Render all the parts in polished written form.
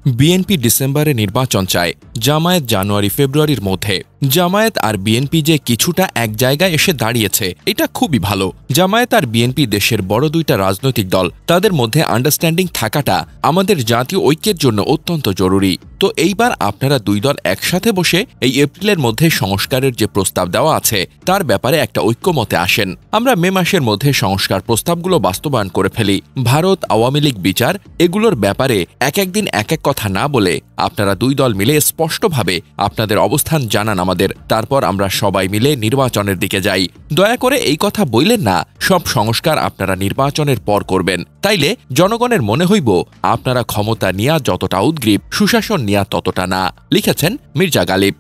BNP ডিসেম্বরে নির্বাচন চায়, জামায়াত জানুয়ারি ফেব্রুয়ারির মধ্যে। জামায়াত আর বিএনপি যে কিছুটা এক জায়গায় এসে দাঁড়িয়েছে, এটা খুবই ভালো। জামায়াত আর বিএনপি দেশের বড় দুইটা রাজনৈতিক দল, তাদের মধ্যে আন্ডারস্ট্যান্ডিং থাকাটা আমাদের জাতীয় ঐক্যের জন্য অত্যন্ত জরুরি। তো এইবার আপনারা দুই দল একসাথে বসে এই এপ্রিলের মধ্যে সংস্কারের যে প্রস্তাব দেওয়া আছে তার ব্যাপারে একটা ঐক্যমতে আসেন। আমরা মে মাসের মধ্যে সংস্কার প্রস্তাবগুলো বাস্তবায়ন করে ফেলি। ভারত, আওয়ামী লীগ বিচার, এগুলোর ব্যাপারে এক একদিন এক এক কথা না বলে আপনারা দুই দল মিলে স্পষ্টভাবে আপনাদের অবস্থান জানান আমাদের। তারপর আমরা সবাই মিলে নির্বাচনের দিকে যাই। দয়া করে এই কথা বললেন না সব সংস্কার আপনারা নির্বাচনের পর করবেন, তাইলে জনগণের মনে হইব আপনারা ক্ষমতা নিয়া যতটা উদ্গ্রীব, সুশাসন নিয়া ততটা না। লিখেছেন মির্জা গালিব।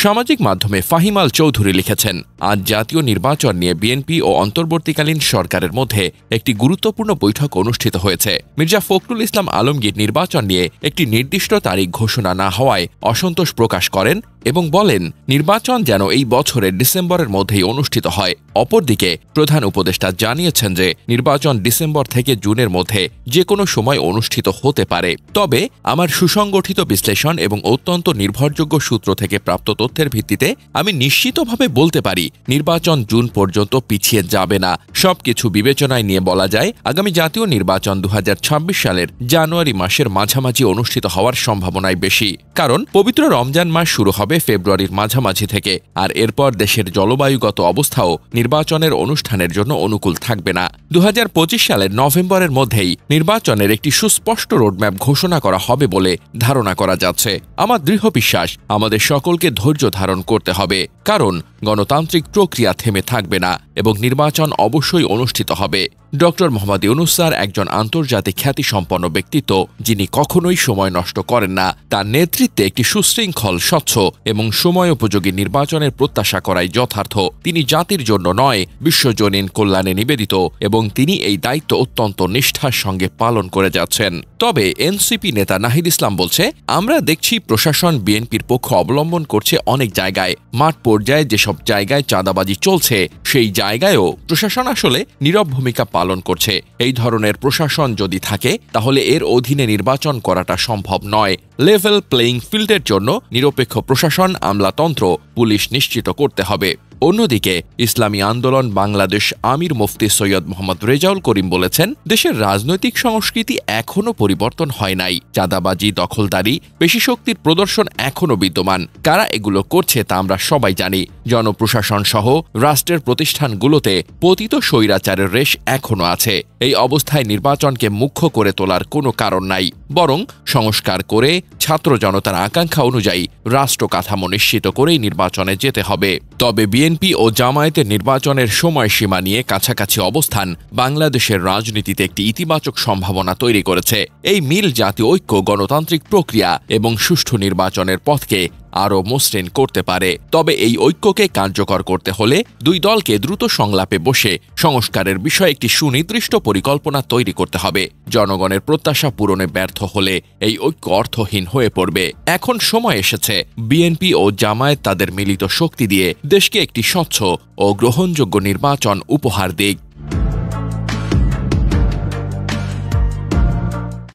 সামাজিক মাধ্যমে ফাহিম আল চৌধুরী লিখেছেন, আজ জাতীয় নির্বাচন নিয়ে বিএনপি ও অন্তর্বর্তীকালীন সরকারের মধ্যে একটি গুরুত্বপূর্ণ বৈঠক অনুষ্ঠিত হয়েছে। মির্জা ফখরুল ইসলাম আলমগীর নির্বাচন নিয়ে একটি নির্দিষ্ট তারিখ ঘোষণা না হওয়ায় অসন্তোষ প্রকাশ করেন এবং বলেন নির্বাচন যেন এই বছরের ডিসেম্বরের মধ্যেই অনুষ্ঠিত হয়। অপরদিকে প্রধান উপদেষ্টা জানিয়েছেন যে নির্বাচন ডিসেম্বর থেকে জুনের মধ্যে যে কোনো সময় অনুষ্ঠিত হতে পারে। তবে আমার সুসংগঠিত বিশ্লেষণ এবং অত্যন্ত নির্ভরযোগ্য সূত্র থেকে প্রাপ্ত তথ্যের ভিত্তিতে আমি নিশ্চিতভাবে বলতে পারি নির্বাচন জুন পর্যন্ত পিছিয়ে যাবে না। সবকিছু বিবেচনায় নিয়ে বলা যায় আগামী জাতীয় নির্বাচন 2026 সালের জানুয়ারি মাসের মাঝামাঝি অনুষ্ঠিত হওয়ার সম্ভাবনাই বেশি। কারণ পবিত্র রমজান মাস শুরু হবে ফেব্রুয়ারির মাঝামাঝি থেকে, আর এরপর দেশের জলবায়ুগত অবস্থাও নির্বাচনের অনুষ্ঠানের জন্য অনুকূল থাকবে না। 2025 সালের নভেম্বরের মধ্যেই নির্বাচনের একটি সুস্পষ্ট রোডম্যাপ ঘোষণা করা হবে বলে ধারণা করা যাচ্ছে। আমার দৃঢ় বিশ্বাস আমাদের সকলকে ধৈর্য ধারণ করতে হবে, কারণ গণতান্ত্রিক প্রক্রিয়া থেমে থাকবে না এবং নির্বাচন অবশ্যই অনুষ্ঠিত হবে। ডক্টর মোহাম্মদ ইউনূস স্যার একজন আন্তর্জাতিক খ্যাতিসম্পন্ন ব্যক্তিত্ব, যিনি কখনোই সময় নষ্ট করেন না। তার নেতৃত্বে একটি সুশৃঙ্খল, স্বচ্ছ এবং সময়োপযোগী নির্বাচনের প্রত্যাশা করাই যথার্থ। তিনি জাতির জন্য নয়, বিশ্বজনীন কল্যাণে নিবেদিত এবং তিনি এই দায়িত্ব অত্যন্ত নিষ্ঠার সঙ্গে পালন করে যাচ্ছেন। তবে এনসিপি নেতা নাহিদ ইসলাম বলছে, আমরা দেখছি প্রশাসন বিএনপির পক্ষ অবলম্বন করছে অনেক জায়গায়। মাঠ পর্যায়ে যেসব জায়গায় চাঁদাবাজি চলছে সেই জায়গায়ও প্রশাসন আসলে নীরব ভূমিকা পালন করছে। এই ধরনের প্রশাসন যদি থাকে তাহলে এর অধীনে নির্বাচন করাটা সম্ভব নয়। লেভেল প্লেইং ফিল্ডের জন্য নিরপেক্ষ প্রশাসন, আমলাতন্ত্র, পুলিশ নিশ্চিত করতে হবে। অন্যদিকে ইসলামী আন্দোলন বাংলাদেশ আমির মুফতি সৈয়দ মোহাম্মদ রেজাউল করিম বলেছেন, দেশের রাজনৈতিক সংস্কৃতি এখনও পরিবর্তন হয় নাই। চাঁদাবাজি, দখলদারি, পেশিশক্তির প্রদর্শন এখনও বিদ্যমান। কারা এগুলো করছে তা আমরা সবাই জানি। জনপ্রশাসন সহ রাষ্ট্রের প্রতিষ্ঠানগুলোতে পতিত স্বৈরাচারের রেশ এখনও আছে। এই অবস্থায় নির্বাচনকে মুখ্য করে তোলার কোনো কারণ নাই, বরং সংস্কার করে ছাত্র জনতার আকাঙ্ক্ষা অনুযায়ী রাষ্ট্র কাঠামো নিশ্চিত করেই নির্বাচনে যেতে হবে। তবে বিএনপি ও জামায়াতের নির্বাচনের সময়সীমা নিয়ে কাছাকাছি অবস্থান বাংলাদেশের রাজনীতিতে একটি ইতিবাচক সম্ভাবনা তৈরি করেছে। এই মিল জাতীয় ঐক্য, গণতান্ত্রিক প্রক্রিয়া এবং সুষ্ঠু নির্বাচনের পথকে আরও মসৃণ করতে পারে। তবে এই ঐক্যকে কার্যকর করতে হলে দুই দলকে দ্রুত সংলাপে বসে সংস্কারের বিষয়ে একটি সুনির্দিষ্ট পরিকল্পনা তৈরি করতে হবে। জনগণের প্রত্যাশা পূরণে ব্যর্থ হলে এই ঐক্য অর্থহীন হয়ে পড়বে। এখন সময় এসেছে বিএনপি ও জামায়াত তাদের মিলিত শক্তি দিয়ে দেশকে একটি স্বচ্ছ ও গ্রহণযোগ্য নির্বাচন উপহার দিক।